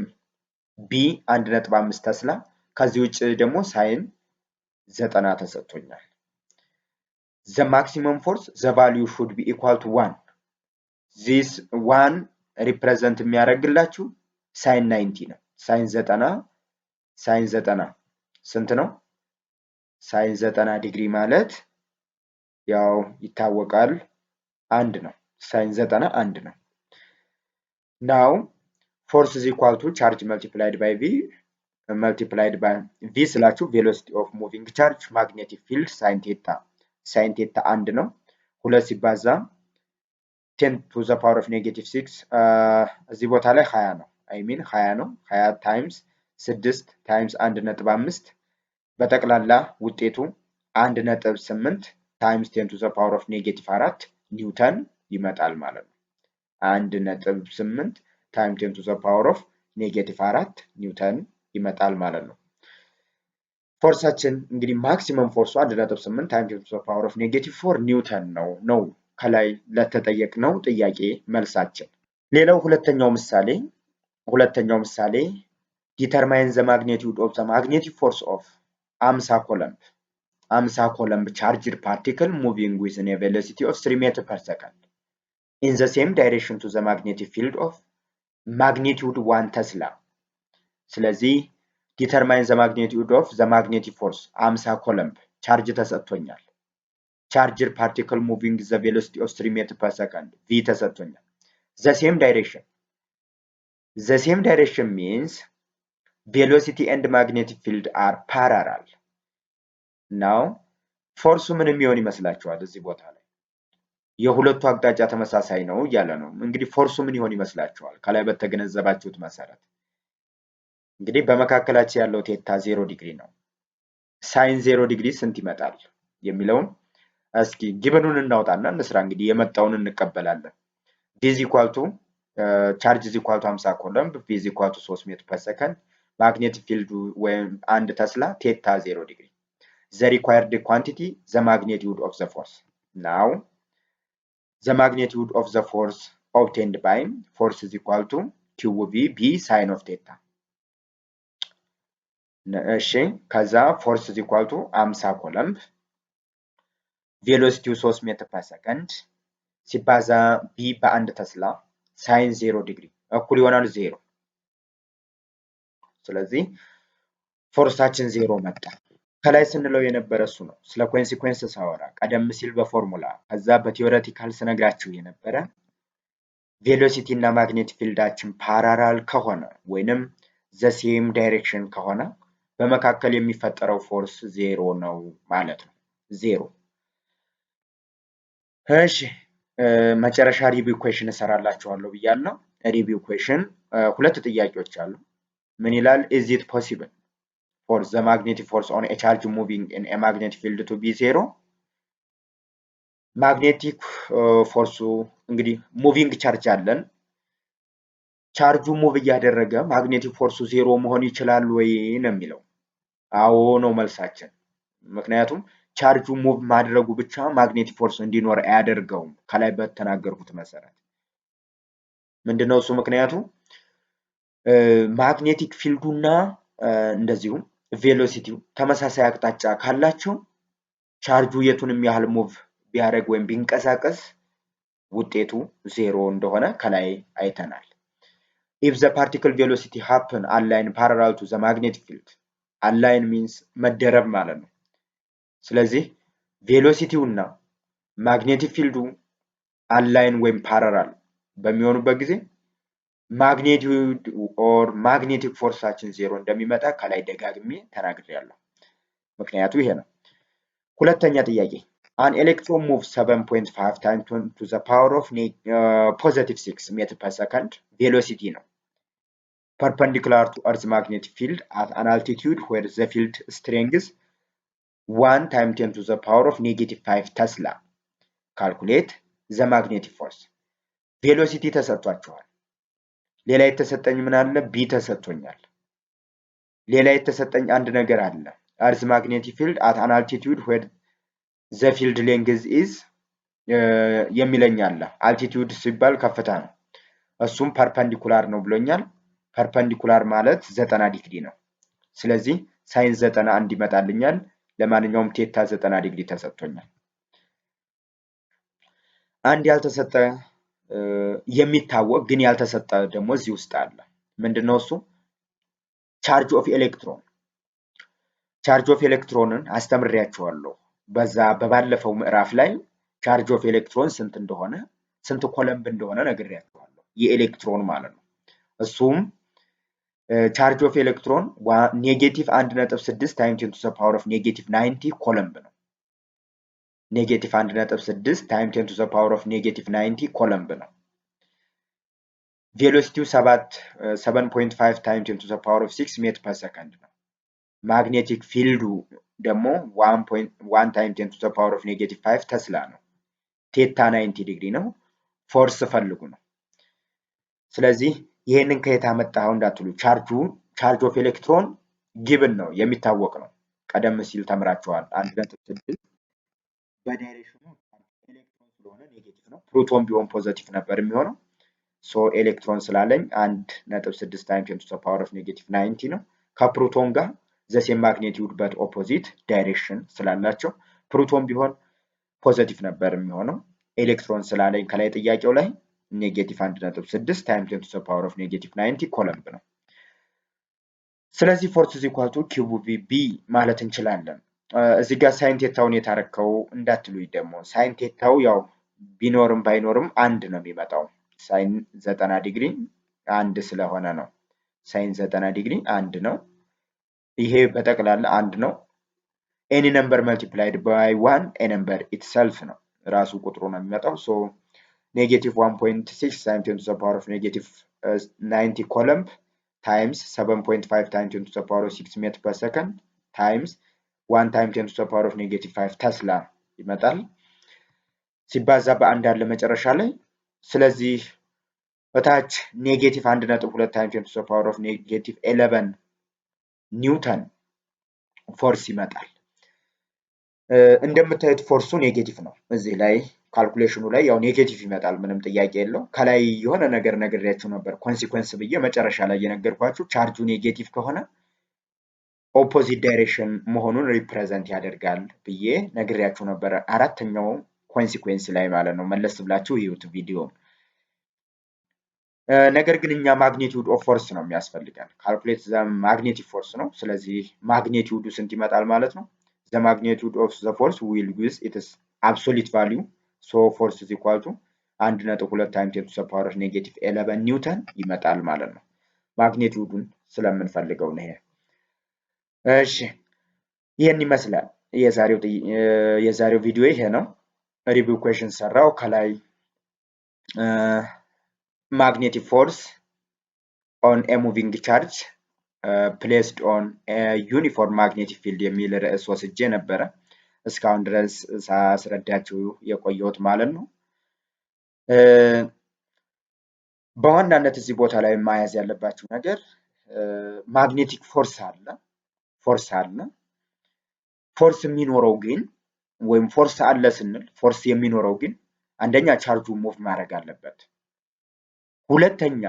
ቢ 1.5 ተስላ፣ ከዚህ ውጭ ደግሞ ሳይን 90 ተሰጥቶኛል። ዘ ማክሲመም ፎርስ ዘ ቫልዩ ሹድ ቢ ኢኳል ቱ 1 ዚስ 1 ሪፕሬዘንት የሚያደርግላችሁ ሳይን 90 ነው። ሳይን 90 ስንት ነው? ሳይን 90 ዲግሪ ማለት ያው ይታወቃል፣ አንድ ነው። ሳይን 90 አንድ ነው። ናው ፎርስ is equal to charge multiplied by v ስላችሁ ቬሎሲቲ ኦፍ ሙቪንግ ቻርጅ ማግኔቲክ ፊልድ ሳይን ቴታ አንድ ነው። 2 ሲባዛ 10 to the power of -6 እዚህ ቦታ ላይ 20 ነው። 20 ነው። 20 ታይምስ 6 ታይምስ 1.5 በጠቅላላ ውጤቱ 1.8 ታይምስ 10 to the power of -4 ኒውተን ይመጣል ማለት ነው። 1.8 ታይምስ 10 to the power of -4 ኒውተን ይመጣል ማለት ነው። ፎርሳችን እንግዲህ ማክሲመም ፎርሱ 1.8 ታይምስ 10 to the power of -4 ኒውተን ነው ከላይ ለተጠየቅነው ጥያቄ መልሳችን። ሌላው ሁለተኛው ምሳሌ ዲተርማይን ዘ ማግኒቲዩድ ኦፍ ዘ ማግኔቲክ ፎርስ ኦፍ 50 ኮለምብ ቻርጅድ ፓርቲክል ሙቪንግ ዊዝን ኤ ቬሎሲቲ ኦፍ 3 ሜትር ፐር ሰከንድ ኢን ዘ ሴም ዳይሬክሽን ቱ ዘ ማግኔቲክ ፊልድ ኦፍ ማግኒቲዩድ 1 ተስላ። ስለዚህ ዲተርማይን ዘ ማግኒቲዩድ ኦፍ ዘ ማግኔቲክ ፎርስ 50 ኮለምብ ቻርጅ ተሰጥቶኛል። ቻርጅድ ፓርቲክል ሙቪንግ ዘ ቬሎሲቲ ኦፍ 3 ሜትር ፐር ሰከንድ ቪ ተሰጥቶኛል። ዘ ሴም ዳይሬክሽን ሚንስ ቬሎሲቲ ኤንድ ማግኔቲክ ፊልድ አር ፓራላል። ናው ፎርሱ ምን የሚሆን ይመስላችኋል? እዚህ ቦታ ላይ የሁለቱ አቅጣጫ ተመሳሳይ ነው እያለ ነው። እንግዲህ ፎርሱ ምን ይሆን ይመስላችኋል? ከላይ በተገነዘባችሁት መሰረት እንግዲህ በመካከላቸው ያለው ቴታ 0 ዲግሪ ነው። ሳይን 0 ዲግሪ ስንት ይመጣል የሚለውን እስኪ ጊብኑን እናውጣና እንስራ። እንግዲህ የመጣውን እንቀበላለን። ዲ ኢዝ ኢኳል ቱ ቻርጅ ኢዝ ኢኳል ቱ 50 ኮለምብ፣ ቪ ኢዝ ኢኳል ቱ 3 ሜትር ፐር ሰከንድ፣ ማግኔቲክ ፊልዱ ወይም 1 ተስላ፣ ቴታ 0 ዲግሪ። the required quantity, the magnitude of the force. Now, the magnitude of the force obtained by force is equal to QV sine of theta. እሺ ከዛ force is equal to 50 ኮለምብ ቬሎሲቲው 3 ሜትር ፐር ሰከንድ ሲባዛ b በአንድ ተስላ ሳይን 0 ዲግሪ እኩል ይሆናል 0። ስለዚህ ፎርሳችን 0 መጣ። ከላይ ስንለው የነበረ እሱ ነው። ስለ ኮንሲኩዌንስ ሳወራ ቀደም ሲል በፎርሙላ ከዛ በቲዮሬቲካል ስነግራችሁ የነበረ ቬሎሲቲ እና ማግኔቲክ ፊልዳችን ፓራላል ከሆነ ወይንም ዘ ሴም ዳይሬክሽን ከሆነ በመካከል የሚፈጠረው ፎርስ 0 ነው ማለት ነው። 0 እሺ መጨረሻ ሪቪው ኩዌሽን እሰራላችኋለሁ ብያለሁ። ሪቪው ኩዌሽን ሁለት ጥያቄዎች አሉ። ምን ይላል? is it possible for the magnetic force on a charge moving in a magnetic field to be 0? ማግኔቲክ ፎርሱ እንግዲህ ሙቪንግ ቻርጅ አለን። ቻርጁ ሙቭ እያደረገ ማግኔቲክ ፎርሱ 0 መሆን ይችላል ወይ ነው የሚለው። አዎ ነው መልሳችን። ምክንያቱም ቻርጁ ሙቭ ማድረጉ ብቻ ማግኔቲክ ፎርስ እንዲኖር አያደርገውም። ከላይ በተናገርኩት መሰረት ምንድነው እሱ ምክንያቱ? ማግኔቲክ ፊልዱና እንደዚሁም ቬሎሲቲው ተመሳሳይ አቅጣጫ ካላቸው ቻርጁ የቱንም ያህል ሙቭ ቢያደርግ ወይም ቢንቀሳቀስ ውጤቱ 0 እንደሆነ ከላይ አይተናል። if the particle velocity happen align parallel to the magnetic field, align means መደረብ ማለት ነው። ስለዚህ ቬሎሲቲው እና ማግኔቲክ ፊልዱ አላይን ወይም ፓራላል በሚሆኑበት ጊዜ ማግኔቲዩድ ኦር ማግኔቲክ ፎርሳችን 0 እንደሚመጣ ከላይ ደጋግሜ ተናግሬያለሁ። ምክንያቱ ይሄ ነው። ሁለተኛ ጥያቄ an electron moves 7.5 times to the power of positive 6 meter per second velocity ነው perpendicular to earth's magnetic field at an altitude where the field strength is 1 times 10 to the power of negative 5 Tesla. Calculate the magnetic force. Velocity ተሰጥቷቸዋል። ሌላ የተሰጠኝ ምን አለ? b ተሰጥቶኛል። ሌላ የተሰጠኝ አንድ ነገር አለ። earth's magnetic field at an altitude where the field length is የሚለኝ አለ። altitude ሲባል ከፍታ ነው። እሱም ፐርፐንዲኩላር ነው ብሎኛል። ፐርፐንዲኩላር ማለት 90 ዲግሪ ነው። ስለዚህ ሳይን 91 ይመጣልኛል። ለማንኛውም ቴታ 90 ዲግሪ ተሰጥቶኛል። አንድ ያልተሰጠ የሚታወቅ ግን ያልተሰጠ ደግሞ እዚህ ውስጥ አለ። ምንድነው እሱ? ቻርጅ ኦፍ ኤሌክትሮን። ቻርጅ ኦፍ ኤሌክትሮንን አስተምሬያችኋለሁ። በዛ በባለፈው ምዕራፍ ላይ ቻርጅ ኦፍ ኤሌክትሮን ስንት እንደሆነ ስንት ኮለምብ እንደሆነ ነግሬያችኋለሁ። የኤሌክትሮን ማለት ነው። እሱም ቻርጅ ኦፍ ኤሌክትሮን ኔጌቲቭ 1.6 ታይምስ 10 to the power of negative 90 ኮለምብ ነው። ኔጌቲቭ 1.6 ታይምስ 10 to the power of negative 90 ኮለምብ ነው። ቬሎሲቲው 7.5 ታይምስ 10 to the power of 6 ሜትር ፐር ሰከንድ ነው። ማግኔቲክ ፊልዱ ደግሞ 1 ታይምስ 10 to the power of negative 5 ተስላ ነው። ቴታ 90 ዲግሪ ነው። ፎርስ ፈልጉ ነው። ስለዚህ ይሄንን ከየት አመጣኸው እንዳትሉ፣ ቻርጅ ኦፍ ኤሌክትሮን ጊቭን ነው የሚታወቅ ነው። ቀደም ሲል ተምራችኋል። 1.6 በዳይሬክሽኑ ኤሌክትሮን ስለሆነ ኔጌቲቭ ነው። ፕሮቶን ቢሆን ፖዚቲቭ ነበር የሚሆነው። ሶ ኤሌክትሮን ስላለኝ 1.6 ታይምስ 10 to the power of negative 90 ነው። ከፕሮቶን ጋር ዘ ሴም ማግኒቲዩድ በት ኦፖዚት ዳይሬክሽን ስላላቸው ፕሮቶን ቢሆን ፖዚቲቭ ነበር የሚሆነው። ኤሌክትሮን ስላለኝ ከላይ ጥያቄው ላይ ኔጌቲቭ 1.6 ታይምስ 10 to the power of negative 90 ኮለምብ ነው። ስለዚህ ፎርስ is equal to QVB ማለት እንችላለን። እዚህ ጋር ሳይን ቴታውን የታረከው እንዳትሉኝ ደግሞ ሳይን ቴታው ያው ቢኖርም ባይኖርም አንድ ነው የሚመጣው። ሳይን 90 ዲግሪ አንድ ስለሆነ ነው። ሳይን 90 ዲግሪ አንድ ነው። ይሄ በጠቅላላ አንድ ነው። any number multiplied by 1 a number itself ነው ራሱ ቁጥሩ ነው የሚመጣው። ሶ negative 1.6 times 10 to the power of negative 90 column times 7.5 times 10 to the power of 6 meter per second times 1 times 10 to the power of negative 5 ተስላ ይመጣል። ሲባዛ በአንድ አለ መጨረሻ ላይ። ስለዚህ በታች ኔጌቲቭ 1.2 times 10 to the power of negative 11 ኒውተን ፎርስ ይመጣል። እንደምታዩት ፎርሱ ኔጌቲቭ ነው። እዚህ ላይ ካልኩሌሽኑ ላይ ያው ኔጌቲቭ ይመጣል፣ ምንም ጥያቄ የለው። ከላይ የሆነ ነገር ነግሬያችሁ ነበር ኮንሲኩዌንስ ብዬ መጨረሻ ላይ የነገርኳችሁ ቻርጁ ኔጌቲቭ ከሆነ ኦፖዚት ዳይሬክሽን መሆኑን ሪፕሬዘንት ያደርጋል ብዬ ነግሬያችሁ ነበረ። አራተኛው ኮንሲኩዌንስ ላይ ማለት ነው። መለስ ብላችሁ ይዩት ቪዲዮ። ነገር ግን እኛ ማግኒቲዩድ ኦፍ ፎርስ ነው የሚያስፈልገን። ካልኩሌት ዘ ማግኔቲክ ፎርስ ነው። ስለዚህ ማግኒቲዩዱ ስንት ይመጣል ማለት ነው? ዘ ማግኒቲዩድ ኦፍ ዘ ፎርስ ዊል ዩዝ ኢትስ አብሶሊት ቫሊዩ ሶ ፎርስ ኢዝ ኢኳል ቱ 1.2 ታይምስ 10 to the power -11 ኒውተን ይመጣል ማለት ነው። ማግኒቲዩዱን ስለምንፈልገው ነው ይሄ። እሺ ይሄን ይመስላል የዛሬው ቪዲዮ ይሄ ነው። ሪቪው ኩዌሽን ሰራው ከላይ magnetic force on a moving charge placed on a uniform magnetic field የሚል ርዕስ ወስጄ ነበረ። እስካሁን ድረስ ሳስረዳችሁ የቆየሁት ማለት ነው። በዋናነት እዚህ ቦታ ላይ ማያዝ ያለባችሁ ነገር ማግኔቲክ ፎርስ አለ። ፎርስ የሚኖረው ግን ወይም ፎርስ አለ ስንል ፎርስ የሚኖረው ግን አንደኛ ቻርጁ ሙቭ ማድረግ አለበት፣ ሁለተኛ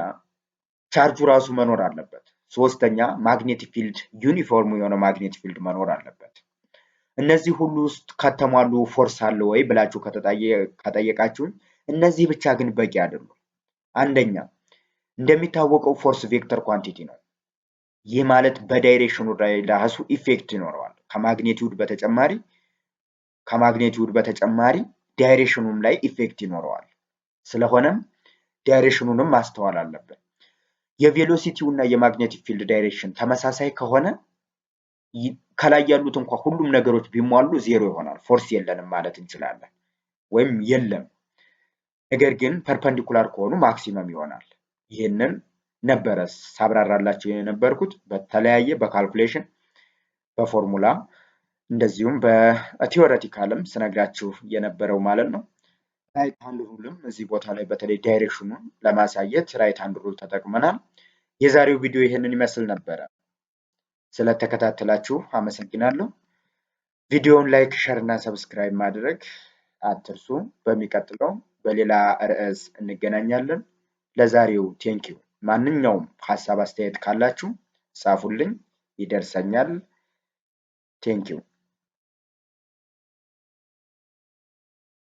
ቻርጁ ራሱ መኖር አለበት፣ ሶስተኛ ማግኔቲክ ፊልድ ዩኒፎርም የሆነ ማግኔቲክ ፊልድ መኖር አለበት። እነዚህ ሁሉ ውስጥ ከተሟሉ ፎርስ አለ ወይ ብላችሁ ከጠየቃችሁኝ እነዚህ ብቻ ግን በቂ አይደሉም። አንደኛ እንደሚታወቀው ፎርስ ቬክተር ኳንቲቲ ነው። ይህ ማለት በዳይሬክሽኑ ላይ ራሱ ኢፌክት ይኖረዋል። ከማግኔቲዩድ በተጨማሪ ዳይሬክሽኑም ላይ ኢፌክት ይኖረዋል። ስለሆነም ዳይሬክሽኑንም ማስተዋል አለብን። የቬሎሲቲው እና የማግኔቲክ ፊልድ ዳይሬክሽን ተመሳሳይ ከሆነ ከላይ ያሉት እንኳን ሁሉም ነገሮች ቢሟሉ ዜሮ ይሆናል፣ ፎርስ የለንም ማለት እንችላለን፣ ወይም የለም። ነገር ግን ፐርፐንዲኩላር ከሆኑ ማክሲመም ይሆናል። ይህንን ነበረ ሳብራራላችሁ የነበርኩት በተለያየ በካልኩሌሽን በፎርሙላ እንደዚሁም በቲዎሬቲካልም ስነግራችሁ የነበረው ማለት ነው። ራይት ሃንድ ሩልም እዚህ ቦታ ላይ በተለይ ዳይሬክሽኑን ለማሳየት ራይት ሃንድ ሩል ተጠቅመናል። የዛሬው ቪዲዮ ይህንን ይመስል ነበረ። ስለተከታተላችሁ አመሰግናለሁ። ቪዲዮውን ላይክ፣ ሸር እና ሰብስክራይብ ማድረግ አትርሱ። በሚቀጥለው በሌላ ርዕስ እንገናኛለን። ለዛሬው ቴንኪው። ማንኛውም ሀሳብ አስተያየት ካላችሁ ጻፉልኝ፣ ይደርሰኛል። ቴንኪው።